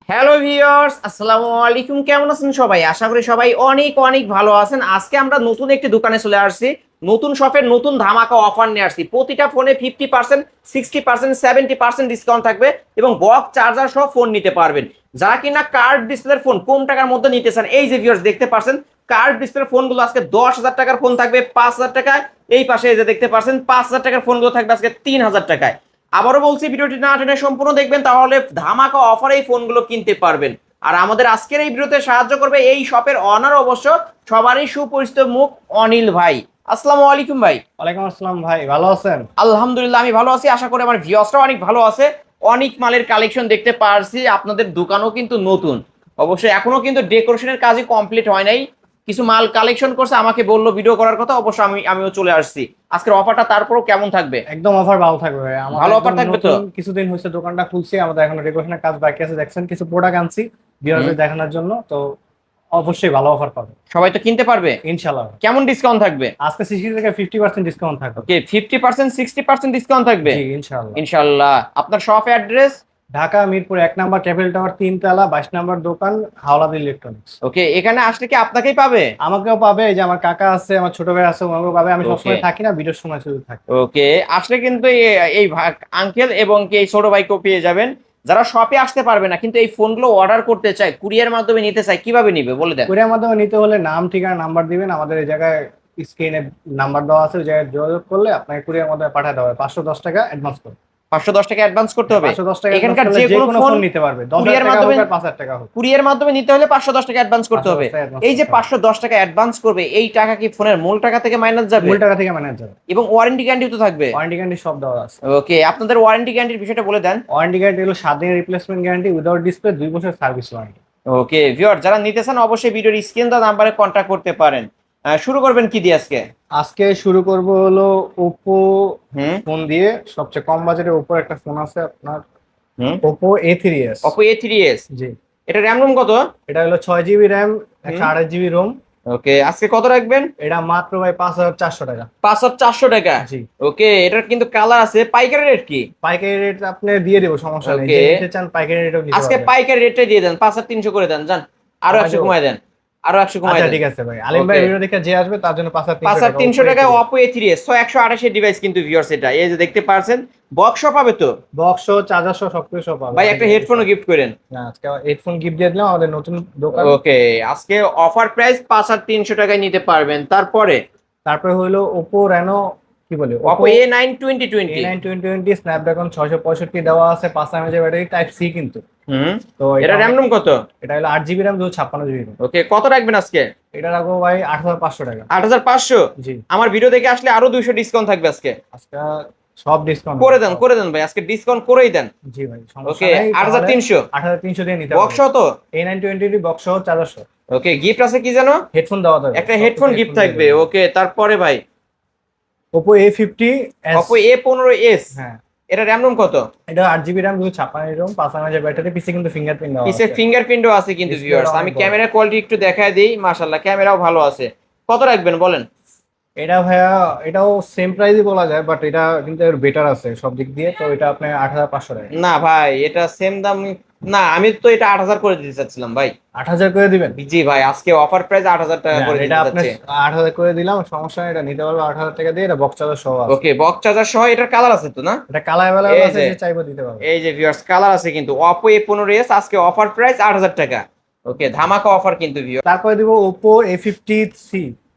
Hello viewers, আসসালামু আলাইকুম। কেমন আছেন সবাই? আশা করি সবাই অনেক অনেক ভালো আছেন। আজকে আমরা নতুন একটি দোকানে চলে আসছি। নতুন শপের নতুন ধামাকা অফার নিয়ে আসছি। প্রতিটা ফোনে 50%, 60%, 70% ডিসকাউন্ট থাকবে এবং বক্স চার্জার সহ ফোন নিতে পারবেন। যারা কিনা কার্ড ডিসপ্লের ফোন কম টাকার মধ্যে নিতে চান, এই যে ভিউয়ার্স দেখতে পাচ্ছেন কার্ড ডিসপ্লের ফোনগুলো আজকে 10,000 টাকার ফোন থাকবে 5,000 টাকায়। এই পাশে এই যে দেখতে পাচ্ছেন 5,000 টাকার ফোনগুলো থাকবে আজকে 3,000 টাকায়। আবারও বলছি, ভিডিওটি না টেনে সম্পূর্ণ দেখবেন, তাহলে ধামাকা অফারে এই ফোনগুলো কিনতে পারবেন। আর আমাদের আজকের এই ভিডিওতে সাহায্য করবে এই শপের অনার, অবশ্য সবারই সুপরিচিত মুখ, অনিল ভাই। আসসালামু আলাইকুম ভাই। ওয়ালাইকুম আসসালাম ভাই, ভালো আছেন? আলহামদুলিল্লাহ, আমি ভালো আছি। আশা করি আমার ভিউয়ার্সরাও অনেক ভালো আছে। অনেক মালের কালেকশন দেখতে পারছি। আপনাদের দোকানও কিন্তু নতুন, অবশ্যই এখনো কিন্তু ডেকোরেশনের কাজই কমপ্লিট হয় নাই। কিছু মাল কালেকশন করছে, আমাকে বললো ভিডিও করার কথা, অবশ্য আমিও চলে আসছি। আজকের অফারটা তারপরও কেমন থাকবে? একদম অফার ভালো থাকবে ভাই। আমাদের ভালো অফার একদম থাকবে তো? নতুন কিছুদিন হয়েছে দোকানটা খুলছি, আমাদের এখনো ডেকোরেশনের কাজ বাকি আছে। দেখছেন কিছু প্রোডাক্ট আনছি হুম। ভিউয়ারদের দেখানোর জন্য, তো অবশ্যই ভালো অফার পাবে সবাই তো কিনতে পারবে? ইনশাআল্লাহ। কেমন ডিসকাউন্ট থাকবে? আজকে 60 থেকে 50% ডিসকাউন্ট থাকবে। ওকে, 50%, 60% ডিসকাউন্ট থাকবে জি ইনশাআল্লাহ। ইনশাল্লাহ। আপনার শপ অ্যাড্রেস? ঢাকা মিরপুর 1 নম্বর ক্যাপিটাল টাওয়ার 3 তলা 22 নম্বর দোকান, হাওলাদ ইলেকট্রনিক্স। ওকে, এখানে আসলে কি আপনাকেই পাবে? আমাকেও পাবে, এই যে আমার কাকা আছে, আমার ছোট ভাই আছে, ওনাকেও পাবে। আমি ওকে সবসময় থাকি না, ভিডিওর সময় শুধু থাকি। ওকে, আসলে কিন্তু এই আঙ্কেল এবং কি এই ছোট ভাইকেও পেয়ে যাবেন। যারা শপে আসতে পারবে না কিন্তু এই ফোনগুলো অর্ডার করতে চায়, কুরিয়ার মাধ্যমে নিতে চায়, কিভাবে নিবে বলে দেন। কুরিয়ার মাধ্যমে নিতে হলে নাম, ঠিকানা, নাম্বার দিবেন। আমাদের এই জায়গায় স্ক্রিনে নাম্বার দেওয়া আছে, ওই জায়গায় যোগাযোগ করলে আপনাকে কুরিয়ার মাধ্যমে পাঠাতে হবে। 510 টাকা অ্যাডভান্স করবে। 510 টাকা অ্যাডভান্স করতে হবে। 510 টাকা অ্যাডভান্স এখানকার করলে যে যে কোনো কোনো ফোন ফোন নিতে পারবে। 10,000 কুরিয়ার টাকা মাধ্যমে, হোক আর 5,000 টাকা হোক। কুরিয়ার মাধ্যমে নিতে হলে 510 টাকা অ্যাডভান্স করতে হবে। 510 টাকা অ্যাডভান্স এই যে করতে হবে। 510 টাকা অ্যাডভান্স করবে, এই টাকা কি ফোনের মূল টাকা থেকে মাইনাস যাবে? মূল টাকা থেকে ম্যানেজ যাবে। এবং ওয়ারেন্টি গ্যারান্টি তো থাকবে? ওয়ারেন্টি গ্যারান্টি সব দেওয়া আছে। ওকে, আপনাদের ওয়ারেন্টি গ্যারান্টির বিষয়টা বলে দেন। ওয়ারেন্টি গ্যারান্টি হলো 7 দিনের রিপ্লেসমেন্ট গ্যারান্টি উইদাউট ডিসপ্লে, 2 বছর সার্ভিস ওয়ারেন্টি। ওকে ভিউয়ার, যারা নিতে চান অবশ্যই ভিডিওর স্ক্রিন দেওয়া নাম্বারে কন্ট্যাক্ট করতে পারেন। শুরু করবেন কি দিয়ে আজকে? আজকে শুরু করব হলো ওপো হুম ফোন দিয়ে। সবচেয়ে কম বাজেটের ওপো একটা ফোন আছে আপনার, হুম ওপো A3s। Oppo A3s। জি, এটা র্যাম রোম কত? এটা হলো 6 জিবি র্যাম, 128 জিবি রোম। ওকে, আজকে কত রাখবেন? এটা মাত্র ভাই 5,400 টাকা। 5,400 টাকা। জি, ওকে, এটার কিন্তু কালার আছে। পাইকারি রেট কি? পাইকারি রেট আপনি দিয়ে দেবো, সমস্যা নেই। ওকে, যে নিতে চান পাইকারি রেটও নিতে আজকে পারবেন। পাইকারি রেটে দিয়ে দেন, 5,300 করে দেন। জান, আরো কমাই 100 দেবো। কমায় দেন, আরো 100 কমায় আচ্ছা দেন। ঠিক আছে ভাই, আলিম ভাই ওকে, ভিডিও দেখে যে আসবে তার জন্য 5,300 টাকা। 5,300 টাকায় Oppo A3s 128 ডিভাইস কিন্তু ভিউয়ার্স। এটা এই যে দেখতে পারছেন, বক্স পাবে তো? বক্স, চার্জার সহ সবকিছু সব পাবে ভাই একটা হেডফোনও গিফট করেন। না, আজকে হেডফোন গিফট দিয়ে দিলাম আমাদের নতুন দোকান। ওকে, আজকে অফার প্রাইস 5,300 টাকায় নিতে পারবেন। তারপরে তারপরে হলো ওপো রেনো, কি বলে, Oppo A9 2020। A9 2020 স্ন্যাপড্রাগন 665 দেওয়া আছে, 5 mAh ব্যাটারি, টাইপ সি কিন্তু। হুম, তো এটা র্যাম রোম কত? এটা হলো 8 জিবি র্যাম, 256 জিবি রোম। ওকে, কত রাখবেন আজকে? এটা রাখবো ভাই 8,500 টাকা। 8,500। জি, আমার ভিডিও দেখে আসলে আরো 200 ডিসকাউন্ট থাকবে আজকে। আজকে সব ডিসকাউন্ট করে দেন করে দেন ভাই, আজকে ডিসকাউন্ট করেই দেন। জি ভাই, সমস্যা ওকে, নাই। 8,300 8,300 দিয়ে নিতে বক্স পারবেন। তো? A9 20 বক্স সহ চার্জার সহ। ওকে, গিফট আছে কি জানো? হেডফোন দেওয়া যাবে, একটা হেডফোন গিফট থাকবে। ওকে, তারপরে ভাই ওপো A50s। Oppo A15s। হ্যাঁ, এটা র্যাম রোম কত? এটা 8 GB RAM, 256 ROM, 5 mAh battery, পিছে কিন্তু ফিঙ্গারপ্রিন্ট দেওয়া পিছে আছে। ফিঙ্গারপ্রিন্টও আছে কিন্তু Display ভিউয়ার্স। টা আমি অনেক বড়। ক্যামেরা কোয়ালিটি একটু দেখায় দিই, মাশাআল্লাহ ক্যামেরাও ভালো আছে। কত রাখবেন বলেন? এটা ভাইয়া, এটাও সেম প্রাইসই বলা যায়, বাট এটা কিন্তু এর বেটার আছে সব দিক দিয়ে। তো এটা আপনি 8,500 টাকা। না ভাই, এটা সেম দাম। না, আমি তো এটা 8,000 করে দিতে চাচ্ছিলাম ভাই। 8,000 করে দিবেন? জি ভাই, আজকে অফার প্রাইস 8,000 টাকা করে এটা দিতে আপনি চাচ্ছি। 8,000 করে দিলাম, সমস্যা নেই। এটা নিতে পারবো 8,000 টাকা দিয়ে। এটা বক্স চার্জার সহ আছে। ওকে, বক্স চার্জার সহ। এটার কালার আছে তো না? এটা কালার অ্যাভেলেবল এই আছে, যে, যে চাইবো দিতে পারবে। এই যে ভিউয়ার্স, কালার আছে কিন্তু। Oppo A15s আজকে অফার প্রাইস 8,000 টাকা। ওকে, ধামাকা অফার কিন্তু ভিউয়ার্স। তারপরে দিব ওপো A53।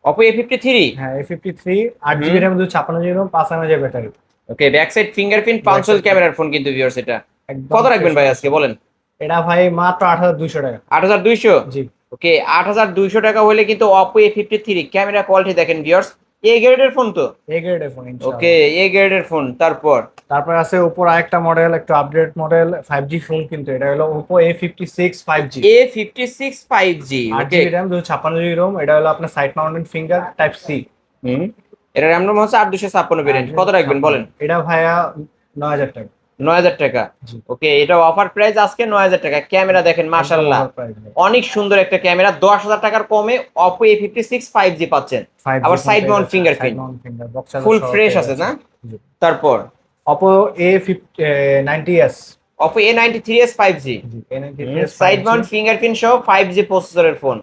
Oppo A53। হ্যাঁ, A53, 8 GB hmm, RAM, 256 GB ROM, 5 mAh battery. Okay, back side fingerprint পাঁচল ক্যামেরার ফোন কিন্তু ভিউয়ার্স এটা। একদম কত রাখবেন fresh ভাই condition। আজকে বলেন? এটা ভাই মাত্র 8,200 টাকা। 8,200। জি, ওকে, 8,200 টাকা হলে কিন্তু Oppo A53 ক্যামেরা কোয়ালিটি দেখেন ভিউয়ার্স। এ গ্রেডের ফোন তো? এ গ্রেডের ফোন ওকে, ইনশাআল্লাহ। এ গ্রেডের ফোন। তারপর তারপরে আছে ওপোর আরেকটা মডেল, একটু আপডেট মডেল, 5G ফোন কিন্তু। এটা হলো Oppo A56 5G। A56 5G। আট okay, GB RAM, 256 GB ROM. এটা হলো আপনার side mounted finger, type C. Hmm, এটা র্যাম রোম হচ্ছে 8,256 ভেরিয়েন্ট। কত রাখবেন বলেন? এটা ভাইয়া 9,000 টাকা। 9,000 টাকা। জি, ওকে, এটা অফার প্রাইস আজকে 9,000 টাকা। ক্যামেরা দেখেন একদম মাশাআল্লাহ, ওভার প্রাইস। অনেক সুন্দর একটা ক্যামেরা। 10,000 টাকার কমে Oppo A56 5G পাচ্ছেন। 5G আবার ফোন সাইড পেয়ে মাউন্ট যাচ্ছে, side fingerprint, Mount finger, box charger ফুল সহ ফ্রেশ পেয়ে আছে যাচ্ছে। না? জি। তারপর Oppo A90s। Oppo A93s 5G side Mount fingerprint সহ 5G প্রসেসরের ফোন।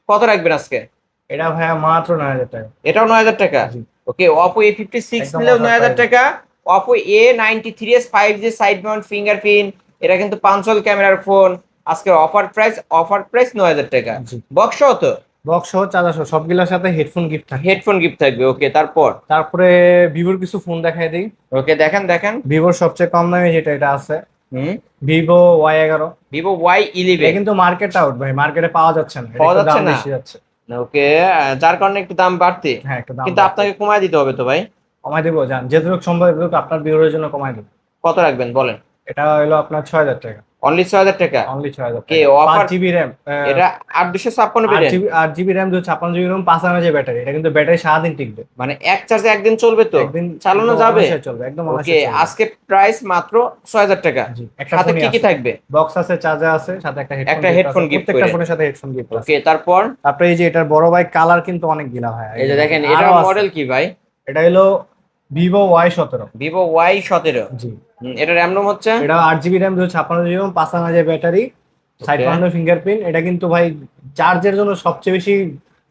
কত রাখবেন আজকে? এটা ভাইয়া মাত্র 9,000 টাকা। এটাও 9,000 টাকা। জি। ওকে, Oppo A56 একদম নিলেও offer 9,000 price। টাকা। Oppo A93s 5G side Mount fingerprint, এটা কিন্তু পাঁচল ক্যামেরার ফোন। আজকে অফার প্রাইস 9,000 টাকা। জি। বক্স সহ তো? বক্স সহ চার্জার সহ সবগুলোর সাথে হেডফোন গিফট থাকে। হেডফোন গিফট থাকবে। ওকে, তারপর? তারপরে ভিভোর কিছু ফোন দেখাই দিই। ওকে, দেখেন দেখেন। ভিভোর সবচেয়ে কম দামে যেটা এটা আছে, হুম, ভিভো Y11। ভিভো এটা Y11 কিন্তু মার্কেট আউট ভাই, মার্কেটে পাওয়া যাচ্ছে না, এটা পাওয়া একটু যাচ্ছে দাম না? বেশি যাচ্ছে। ওকে, যার কারণে একটু দাম বাড়তি। হ্যাঁ, একটু দাম কিন্তু বাড়ছে। আপনাকে কমায় দিতে হবে তো ভাই। কমাই দেবো, জান যেটুকু সম্ভব এটুকু আপনার ভিউরের জন্য কমাই দেবো। কত রাখবেন বলেন? এটা হলো আপনার 6,000 টাকা। অনলি 6,000 টাকা। অনলি 6,000 ওকে, টাকা। অফার। 5 জিবি র্যাম, এটা 856 variant. 8 GB RAM, 256 GB RAM, 5,000 battery. এটা কিন্তু ব্যাটারি সারাদিন টিকবে। মানে এক চার্জে একদিন চলবে তো? একদিন চালানো একদম যাবে? অনায়াসে চলবে, একদম ওকে, অনায়াসে চলবে। আজকে প্রাইস মাত্র 6,000 টাকা। জি, একটা সাথে ফোনই কি কি আছে, থাকবে? বক্স আছে, চার্জার আছে, সাথে একটা হেডফোন একটা গিফট হেডফোন আছে। গিফট প্রত্যেকটা করে। ফোনের সাথে হেডফোন গিফট আছে। ওকে, তারপর? তারপরে এই যে এটার বড় ভাই কালার কিন্তু অনেক গিলা হয়, এই যে দেখেন, আরো এটার আছে। মডেল কি ভাই? এটা হলো ভিভো Y17। Vivo Y17। জি। এটা র্যাম রোম হচ্ছে? এটা 8 GB RAM, 256 GB RAM, 5,000 battery, side Okay. Mounted fingerprint. এটা কিন্তু ভাই চার্জের জন্য সবচেয়ে বেশি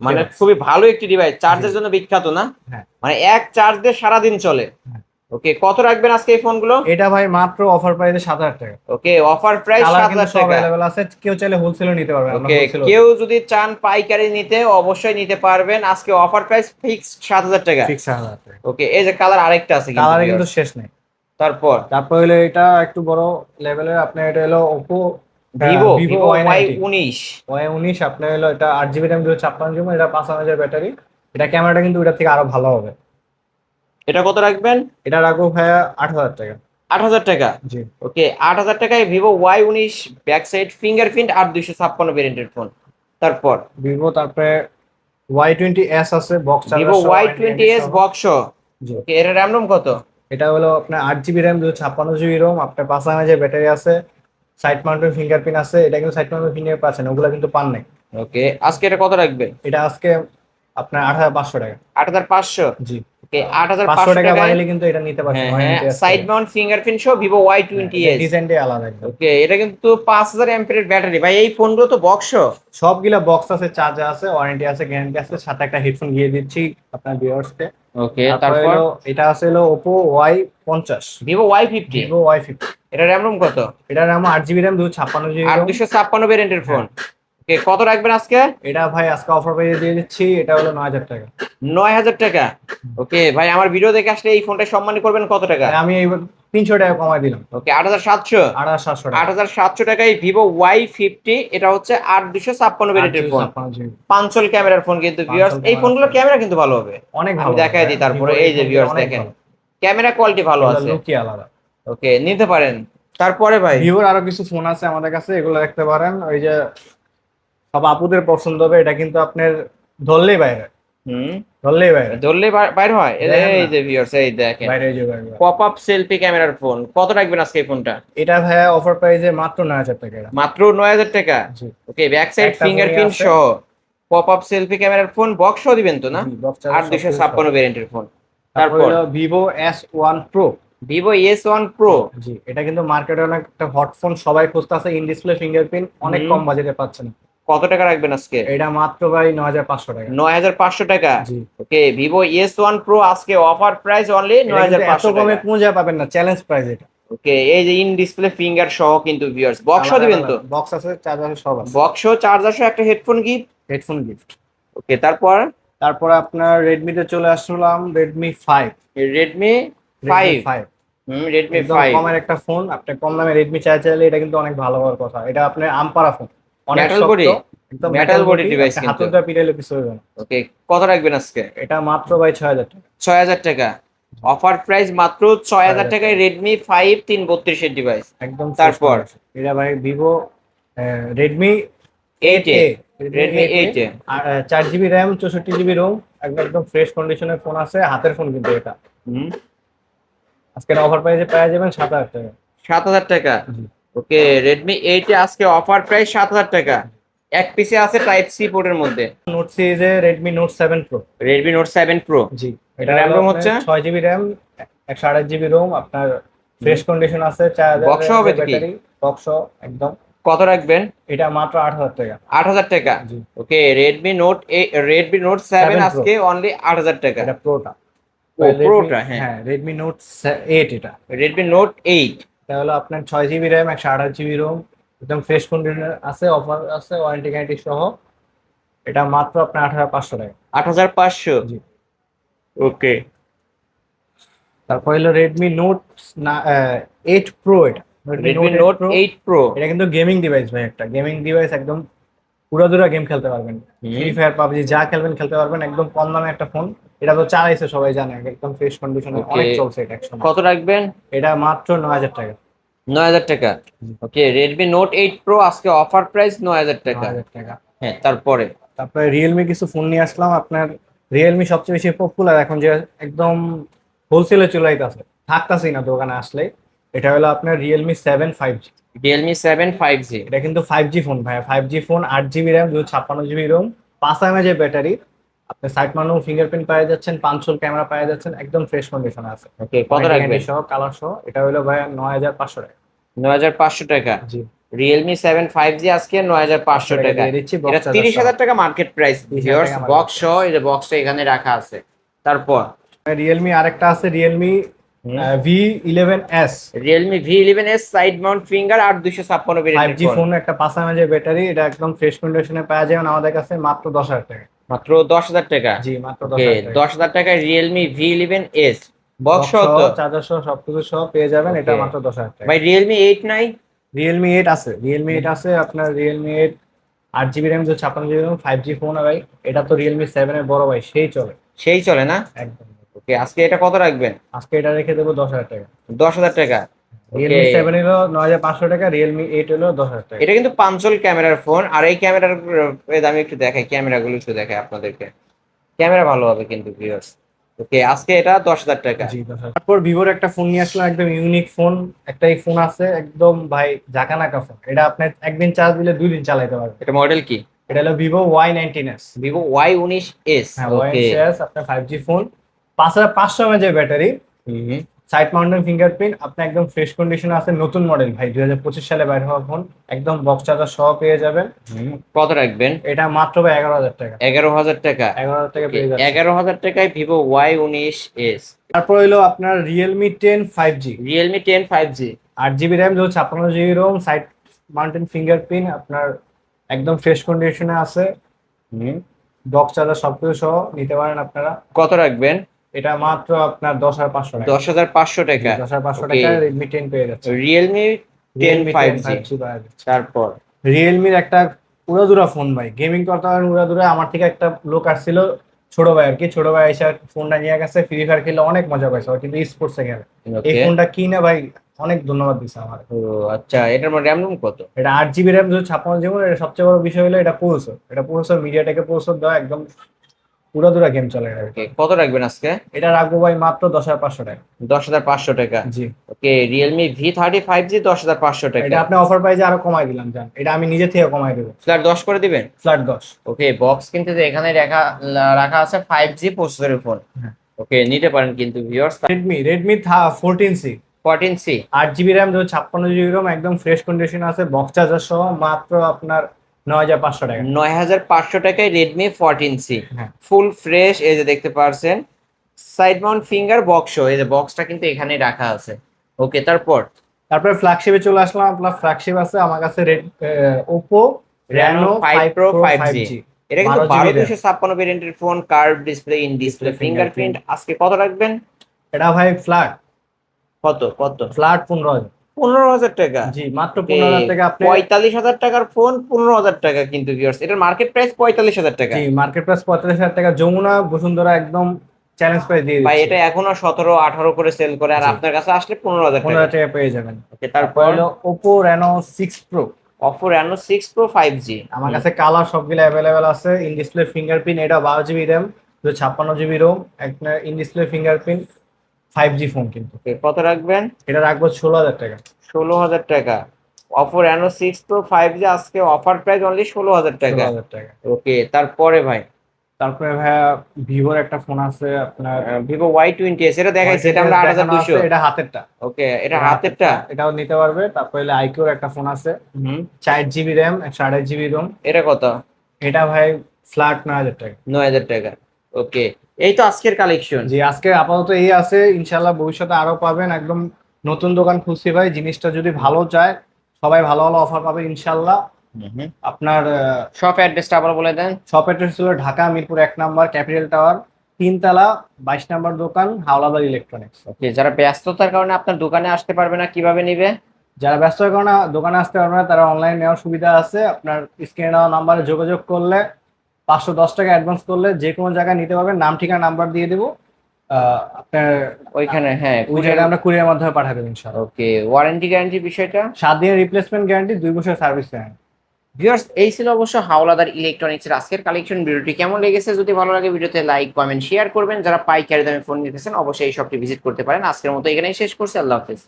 মানে famous। খুবই ভালো একটি ডিভাইস, চার্জের জি। জন্য বিখ্যাত না? হ্যাঁ। মানে এক চার্জ দিয়ে সারাদিন চলে। হ্যাঁ। ওকে, কত রাখবেন আজকে এই ফোনগুলো? এটা ভাই মাত্র অফার প্রাইসে 7,000 টাকা। ওকে, অফার প্রাইস কালার কিন্তু 7,000 সব টাকা। অ্যাভেলেবল আছে, কেউ চাইলে হোলসেলও নিতে পারবে, আমরা ওকে, হোলসেল। কেউ যদি চান পাইকারি নিতে অবশ্যই নিতে পারবেন। আজকে অফার প্রাইস ফিক্সড 7,000 টাকা। ফিক্স 7,000 টাকা। ওকে, এই যে কালার আরেকটা আছে কিন্তু কালারে কিন্তু viewers। শেষ নেই। তারপর? তারপর হলো এটা একটু বড় লেভেলের, আপনার এটা হলো Oppo Vivo Vivo Vivo Y19। Y19। Y19 আপনার হলো এটা 8 জিবি র্যাম, 256 জিবি, এটা 5,000 ব্যাটারি। এটা ক্যামেরাটা কিন্তু ওটার থেকে আরো ভালো হবে। এটা কত রাখবেন? এটা রাখবো ভাইয়া 8,000 টাকা। 8,000 টাকা। জি। ওকে, 8,000 টাকায় Vivo Y19 back side fingerprint আর 256 ভেরিয়েন্টের ফোন। তারপর? ভিভো, তারপরে Y20s আছে, box Vivo charger Y20s box. জি। ওকে, এর র্যাম রোম কত? এটা হলো আপনার 8 জিবি র্যাম, 256 জিবি রোম, আপনার 5,000 ব্যাটারি আছে, সাইড মাউন্টেড ফিঙ্গারপ্রিন্ট আছে। এটা কিন্তু সাইড মাউন্টেড ফিঙ্গার পাচ্ছেন, ওগুলো কিন্তু পান নাই। ওকে, আজকে এটা কত রাখবেন? এটা আজকে আপনার 8,500 টাকা। 8,500। জি। ওকে, 500 8,500 টাকা টাকায়। বাড়ালে কিন্তু এটা নিতে পারছেন। হ্যাঁ হ্যাঁ, সাইড মাউন্ট ফিঙ্গারপ্রিন্ট সহ ভিভো Y20s। ডিজাইনটাই আলাদা একদম। ওকে, এটা কিন্তু 5,000 এমপিএর ব্যাটারি ভাই। এই ফোনগুলো তো বক্স। সবগুলা বক্স আছে, চার্জার আছে, ওয়ারেন্টি আছে, গ্যারান্টি আছে, সাথে একটা হেডফোন দিয়ে দিচ্ছি আপনার ভিউয়ার্সকে। ওকে, তারপর তারপর? হলো এটা আছে হলো Oppo Y50। Vivo Y50। Vivo Y50। এটা র্যাম রোম কত? এটা র্যাম 8 জিবি র্যাম, 256 জিবি আর রোম। 256 ভেরিয়েন্টের ফোন। ওকে, কত রাখবেন আজকে? এটা ভাই আজকে অফার পেয়ে দিয়ে দিচ্ছি, এটা হলো 9,000 টাকা। 9,000 টাকা। ওকে ভাই, আমার ভিডিও দেখে আসলে এই ফোনটা সম্মানী করবেন কত টাকা? আমি এইবার 300 টাকা কমাই দিলাম। ওকে, 8,700। 8,700 টাকা। 8,700 টাকায় ভিভো Y50। এটা হচ্ছে 8,256 ভেরিয়েন্টের ফোন। 856 জিবি। পাঁচল ক্যামেরার ফোন কিন্তু ভিউয়ার্স। এই ক্যামেরার ফোনগুলোর ফোন। ক্যামেরা কিন্তু ভালো হবে। অনেক আমি ভালো দেখাই দিই তারপরে। এই যে ভিউয়ার্স দেখেন, ক্যামেরা কোয়ালিটি ভালো আছে। লুকই আলাদা। ওকে, নিতে পারেন। তারপরে ভাই? ভিভোর আরো কিছু ফোন আছে আমাদের কাছে, এগুলো দেখতে পারেন। ওই যে সব আপুদের পছন্দ হবে, এটা কিন্তু আপনার ধরলেই বাইরে, হুম, ধরলেই বাইরে, ধরলেই বাইর হয়। দেখেন এই না। যে ভিউয়ার্স, এই দেখেন বাইরে এই যে বাইরে। পপ আপ সেলফি ক্যামেরার ফোন। কত রাখবেন আজকে এই ফোনটা? এটা ভাইয়া অফার প্রাইসে মাত্র 9,000 টাকা। এটা মাত্র 9,000 টাকা। জি। ওকে, ব্যাক সাইড একটা ফিঙ্গারপ্রিন্ট ফোনই আছে। সহ পপ আপ সেলফি ক্যামেরার ফোন, বক্স সহ দিবেন তো না? জি, box charger আর সব 256 ভেরিয়েন্টের ফোন। তারপর তারপর? হলো Vivo S1 Pro। Vivo S1 Pro। জি, এটা কিন্তু মার্কেটে অনেক একটা হট ফোন, সবাই খুঁজতেছে। ইন ডিসপ্লে ফিঙ্গারপ্রিন্ট, অনেক কম বাজেটে পাচ্ছেন। কত টাকা রাখবেন আজকে? এটা মাত্র ভাই 9,500 টাকা। 9,500 টাকা। জি। ওকে, ভিভো S1 Pro আজকে অফার প্রাইস অনলি এটা কিন্তু এত 9,500 কমে টাকা। কোন জায়গায় পাবেন না, চ্যালেঞ্জ প্রাইস এটা। ওকে, এই যে ইন ডিসপ্লে ফিঙ্গার সহ কিন্তু ভিউয়ার্স, বক্স সহ দিবেন তো? বক্স আছে, চার্জার সব আছে। বক্স সহ, চার্জার সহ, একটা headphone gift. Headphone gift. Okay, তারপর? তারপর আপনার রেডমিতে চলে আসলাম, রেডমি 5। রেডমি 5। 5 রেডমি একদম 5 কমের একটা ফোন। আপনি কম দামে রেডমি চাইলে এটা কিন্তু অনেক ভালো হওয়ার কথা। এটা আপনার আমপারা ফোন, অনেক Metal শক্ত, body? একদম Metal metal body body device কিন্তু। হাতুটা পিটাইলে কিছু হবে না। ওকে, কত রাখবেন আজকে? এটা মাত্র ভাই 6,000 টাকা। 6,000 টাকা। অফার প্রাইস মাত্র 6,000 টাকায় রেডমি 5 332 এর ডিভাইস। একদম তারপর? এটা ভাই Vivo Redmi 8A। Redmi 8A। 4 GB RAM, 64 GB ROM, একদম ফ্রেশ কন্ডিশনের ফোন আছে, হাতের ফোন কিন্তু এটা। আজকে অফার প্রাইসে পেয়ে যাবেন 7,000 টাকা। 7,000 টাকা। জি। ওকে, রেডমি 8 আজকে অফার প্রাইস 7,000 টাকা। এক পিসে আছে টাইপ সি পোর্টের মধ্যে। নোট সিরিজে Redmi note 7 pro. Redmi note 7 pro. জি। এটা র্যাম রোম হচ্ছে? 6 জিবি র্যাম, 128 জিবি রোম, আপনার ফ্রেশ কন্ডিশন আছে, বক্স হবে তো কি? ব্যাটারি বক্স একদম। কত রাখবেন? এটা মাত্র 8,000 টাকা। 8,000 টাকা। জি। ওকে, রেডমি নোট 7 7 Pro আজকে অনলি 8,000 টাকা। এটা প্রোটা। ও প্রোটা, হ্যাঁ। হ্যাঁ রেডমি নোট 8 এটা। Redmi note 8। এটা হলো আপনার 6 জিবি র্যাম 128 জিবি রোম, একদম ফ্রেশ কন্ডিশন আছে, অফার আছে ওয়ারেন্টি গ্যারান্টি সহ। এটা মাত্র আপনার 18,500 টাকা। 8,500। জি। ওকে। তারপর হলো রেডমি নোট 8 প্রো। এটা রেডমি নোট 8 প্রো। এটা কিন্তু গেমিং ডিভাইস ভাই, একটা গেমিং ডিভাইস, একদম পুরোদুরা গেম খেলতে পারবেন, ফ্রি ফায়ার পাবজি যা খেলবেন খেলতে পারবেন, একদম কম দামে একটা ফোন। এটা তো চালাইছে সবাই জানে, একদম ফ্রেশ কন্ডিশনে ওকে, অনেক চলছে এটা একসময়। কত রাখবেন? এটা মাত্র 9,000 টাকা। 9,000 টাকা। ওকে, রেডমি নোট 8 প্রো আজকে অফার প্রাইস 9,000 টাকা। 9,000 টাকা। হ্যাঁ, তারপরে তারপরে রিয়েলমি কিছু ফোন নিয়ে আসলাম আপনার। রিয়েলমি সবচেয়ে বেশি পপুলার এখন, যে একদম হোলসেলে চলে আইতাছে, থাকতাছেই না দোকানে আসলে। এটা হলো আপনার রিয়েলমি 7 5G। Realme 7 5G। এটা কিন্তু 5G ফোন ভাইয়া, 5G phone, 8 GB RAM, 256 GB ROM, 5 এর ব্যাটারি। আপনি সাইড মাউন্ট ফিঙ্গারপ্রিন্ট পাওয়া যাচ্ছেন, পাঁচশোল ক্যামেরা পাওয়া যাচ্ছেন, একদম ফ্রেশ কন্ডিশনে আছে। ওকে, কত রাখবেন? সহ কালার সহ। এটা হলো ভাইয়া 9,500 টাকা। 9,500 টাকা। জি। রিয়েলমি 7 5G আজকে 9,500 টাকা। দিয়ে দিচ্ছি এটা বক্স 30,000 টাকা মার্কেট প্রাইস। 30,000 ভিউয়ার্স, টাকা বক্স সহ এই যে বক্সটা এখানে রাখা আছে। তারপর রিয়েলমি আরেকটা আছে, Realme V11s। Realme V11s side mount finger আর 256 ভেরিয়েন্টের 5G ফোন, একটা 5 এর ব্যাটারি, এটা একদম ফ্রেশ কন্ডিশনে পাওয়া যাবে আমাদের কাছে মাত্র 10,000 টাকা। মাত্র 10,000 টাকা। জি মাত্র ওকে, 10,000 টাকা। 10,000 টাকায় রিয়েলমি V11s বক্স সহ তো? চার্জার সহ সবকিছু সহ পেয়ে যাবেন, এটা Okay. মাত্র 10,000 টাকা। ভাই রিয়েলমি 8 নাই? রিয়েলমি 8 আছে, রিয়েলমি 8 আছে আপনার। Realme 8 8 GB RAM, 256 GB RAM, 5G phone ভাই। এটা তো রিয়েলমি 7 এর বড় ভাই, সেই চলে সেই চলে না? একদম। ওকে, আজকে এটা কত রাখবেন? আজকে এটা রেখে দেবো 10,000 টাকা। 10,000 টাকা। Realme Okay. 7 হলো 9,500 টাকা, রিয়েলমি 8 হলো 10,000 টাকা। এটা কিন্তু পাঁচজল ক্যামেরার ফোন, আর এই ক্যামেরার আমি একটু দেখাই, ক্যামেরাগুলো একটু দেখাই আপনাদেরকে। ক্যামেরা ভালো হবে কিন্তু ভিউয়ার্স। ওকে, আজকে এটা 10,000 টাকা। জি 10,000। তারপর ভিভোর একটা ফোন নিয়ে আসলাম, একদম ইউনিক ফোন। একটাই ফোন আছে একদম ভাই, জাকানাকা ফোন। এটা আপনি একদিন চার্জ দিলে 2 দিন চালাতে পারবেন। এটা মডেল কি? এটা হলো ভিভো Y19s। Vivo Y19s। হ্যাঁ ওকে। Y19s আপনার 5G ফোন, 5,500 mAh এর ব্যাটারি, হুম। সাইড মাউন্টেন ফিঙ্গারপ্রিন্ট, আপনি একদম ফ্রেশ কন্ডিশনে আছে, নতুন মডেল ভাই, 2025 সালে বাইর হওয়া ফোন, একদম বক্স চার্জার সহ পেয়ে যাবেন। কত রাখবেন? এটা মাত্র ভাই 11,000 টাকা। 11,000 টাকা। 11,000 টাকা পেয়ে যাচ্ছে। 11,000 টাকায় ভিভো Y19s। তারপর হলো আপনার Realme 10 5G। Realme 10 5G। 8 GB RAM, 256 GB Rome, side mountain fingerprint, আপনার একদম ফ্রেশ কন্ডিশনে আছে, বক্স চার্জার সবকিছু সহ নিতে পারেন আপনারা। কত রাখবেন? এটা মাত্র আপনার 10,500 টাকা। 10,500 টাকা। 10,500 Okay. টাকা রেডমি 10 পেয়ে যাচ্ছে। Realme 10 Realme 10 5G। 5G পাওয়া যাচ্ছে। তারপর রিয়েলমির একটা উড়াদুরা ফোন ভাই, গেমিং করতে পারেন উড়াদুরা। আমার থেকে একটা লোক আসছিল, ছোট ভাই আর কি, ছোট ভাই এসে ফোনটা নিয়ে গেছে, ফ্রি ফায়ার খেলে অনেক মজা পাইছে, ও কিন্তু স্পোর্টসে খেলে। এই ওকে। ফোনটা কিনে ভাই অনেক ধন্যবাদ দিছে আমার। ও আচ্ছা, এটার র্যাম রুম কত? এটা 8 জিবি র্যাম, 56 জিবি, এটা সবচেয়ে বড় বিষয় হলো এটা প্রসেসর। এটা প্রসেসর মিডিয়াটেকের প্রসেসর দেওয়া, একদম উড়াদুরা গেম চলে এটা। ওকে, কত রাখবেন আজকে? এটা রাখবো ভাই মাত্র 10,500 টাকা। 10,500 টাকা। জি। ওকে, রিয়েলমি V30 5G 10,500 টাকা। এটা আপনি অফার প্রাইসে আরো কমাই দিলাম জান, এটা আমি নিজে থেকে কমাই দেবো, ফ্ল্যাট 10 করে দিবেন? ফ্ল্যাট 10। ওকে, বক্স কিন্তু যে এখানে রাখা আছে 5G প্রসেসরের ফোন। হ্যাঁ। ওকে, নিতে পারেন কিন্তু viewers. Redmi 14C। 14C। 8 GB RAM, 56 GB ROM, একদম ফ্রেশ কন্ডিশন আছে, বক্স চার্জার সহ, মাত্র আপনার 9,500 টাকা। 9,500 টাকায় রেডমি 14C। হ্যাঁ। ফুল ফ্রেশ, এই যে দেখতে পারছেন, সাইড মাউন্ট ফিঙ্গার বক্স, এই যে বক্সটা কিন্তু এখানে রাখা আছে। ওকে, তারপর তারপরে ফ্ল্যাগশিপে চলে আসলাম। আপনার ফ্ল্যাগশিপ আছে আমার কাছে ওপো Reno 5 Pro 5G। এটা কিন্তু 12 GB 1256 ভেরিয়েন্টের phone, curve display, in display fingerprint. আজকে কত রাখবেন? এটা ভাই ফ্ল্যাট কত কত? ফ্ল্যাট 15,000। 15,000 টাকা। জি মাত্র 15,000 টাকা। আপনি 45,000 টাকার ফোন 15,000 টাকা কিন্তু ভিউয়ার্স, এটার মার্কেট প্রাইস 45,000 টাকা। জি মার্কেট প্রাইস 45,000 টাকা। যমুনা বসুন্ধরা একদম চ্যালেঞ্জ প্রাইস দিয়ে ভাই দিচ্ছি। এটা এখনো 17-18 করে সেল করে, আর জি। আপনার কাছে আসলে 15,000 টাকা। 15,000 টাকা পেয়ে যাবেন। ওকে, তারপর তারপর হলো Oppo Reno 6 pro. Oppo Reno 6 Pro 5G। আমার কাছে কালার সবগুলো অ্যাভেলেবেল আছে। ইন ডিসপ্লে ফিঙ্গারপ্রিন্ট, এটা 12 জিবি র্যাম, 56 জিবি রোম, একটা in display fingerprint, 5G phone কিন্তু। ওকে, কত রাখবেন? এটা রাখবো 16,000 টাকা। 16,000 টাকা। Oppo Reno 6 Pro 5G আজকে অফার প্রাইস অনলি 16,000 টাকা। 16,000 টাকা। ওকে, তারপরে ভাই তারপরে ভাইয়া ভিভোর একটা ফোন আছে আপনার, ভিভো Y20s, এটা দেখাইছে, এটা আমরা দেখানো 8200। আছে, এটা হাতেরটা। ওকে, এটা হাতেরটা। এটাও নিতে পারবে। তারপরে আইকিউর একটা ফোন আছে, হুম, 4 জিবি র্যাম, 128 জিবি রোম। এটা কত? এটা ভাই ফ্ল্যাট 9,000 টাকা। 9000 টাকা। ওকে, এই তো আজকের কালেকশন। জি, আজকে আপাতত এই আছে, ইনশাল্লাহ ভবিষ্যতে আরো পাবেন। একদম নতুন দোকান খুলছি ভাই, জিনিসটা যদি ভালো চায় সবাই ভালো ভালো অফার পাবে ইনশাল্লাহ। আপনার শপ অ্যাড্রেসটা আবার বলে দেন। শপ অ্যাড্রেস হলো ঢাকা মিরপুর 1 নম্বর, ক্যাপিটাল টাওয়ার, 3 তলা, 22 নম্বর দোকান, হাওলাদার ইলেকট্রনিক্স। ওকে, যারা ব্যস্ততার কারণে আপনার দোকানে আসতে পারবে না, কিভাবে নিবে? যারা ব্যস্ত হয়ে কারণে দোকানে আসতে পারবে না, তারা অনলাইন নেওয়ার সুবিধা আছে। আপনার স্ক্রিনে দেওয়া নাম্বারে যোগাযোগ করলে 510 টাকা অ্যাডভান্স করলে যে কোনো জায়গায় নিতে পারবেন। নাম ঠিকানা নাম্বার দিয়ে দেবো, আপনার ওইখানে, হ্যাঁ, ওই জায়গায় আমরা কুরিয়ার মাধ্যমে পাঠিয়ে দেবো ইনশাআল্লাহ। ওকে, ওয়ারেন্টি গ্যারান্টি বিষয়টা? 7 দিনের রিপ্লেসমেন্ট গ্যারান্টি, 2 বছর সার্ভিস গ্যারান্টি। ভিউয়ার্স, এই ছিল অবশ্য হাওলাদার ইলেকট্রনিক্স এর আজকের কালেকশন। ভিডিওটি কেমন লেগেছে? যদি ভালো লাগে ভিডিওতে লাইক, কমেন্ট, শেয়ার করবেন। যারা পাইকারি দামে ফোন নিতেছেন অবশ্যই এই শপটি ভিজিট করতে পারেন। আজকের মতো এখানেই শেষ করছি। আল্লাহ হাফেজ।